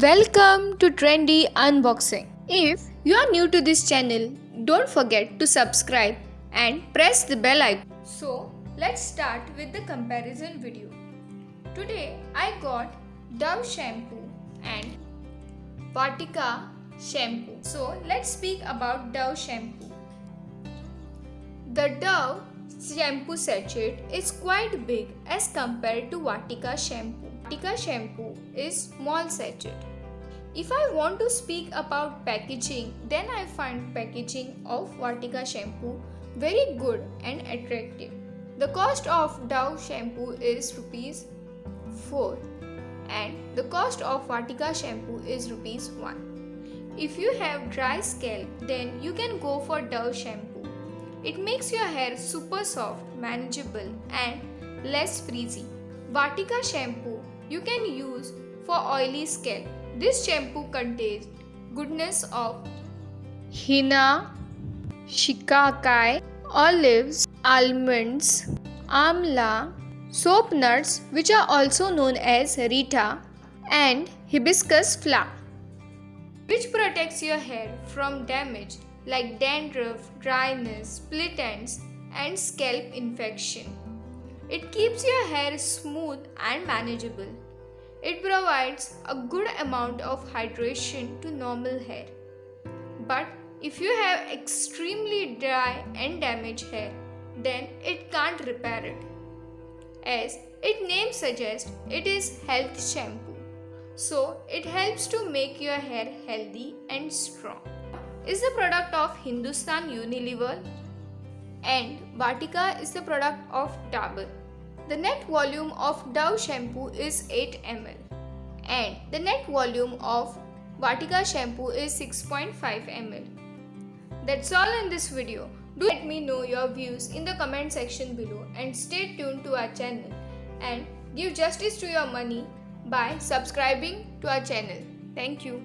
Welcome to Trendy Unboxing. If you are new to this channel, don't forget to subscribe and press the bell icon. So let's start with the comparison video. Today I got Dove shampoo and Vatika shampoo. So let's speak about Dove shampoo. The Dove shampoo sachet is quite big as compared to Vatika shampoo. Vatika shampoo is small sachet. If I want to speak about packaging, then I find packaging of Vatika shampoo very good and attractive. The cost of Dove shampoo is rupees 4 and the cost of Vatika shampoo is rupees 1. If you have dry scalp, then you can go for Dove shampoo. It makes your hair super soft, manageable and less frizzy. Vatika shampoo you can use for oily scalp. This shampoo contains goodness of henna, Shikakai, olives, almonds, Amla, soap nuts which are also known as Reetha and hibiscus flower, which protects your hair from damage like dandruff, dryness, split ends and scalp infection. It keeps your hair smooth and manageable. It provides a good amount of hydration to normal hair. But if you have extremely dry and damaged hair, then it can't repair it. As its name suggests, it is health shampoo. So it helps to make your hair healthy and strong. Is the product of Hindustan Unilever and Vatika is the product of Dabur. The net volume of Dove shampoo is 8 ml and the net volume of Vatika shampoo is 6.5 ml. That's all in this video. Do let me know your views in the comment section below and stay tuned to our channel and give justice to your money by subscribing to our channel. Thank you.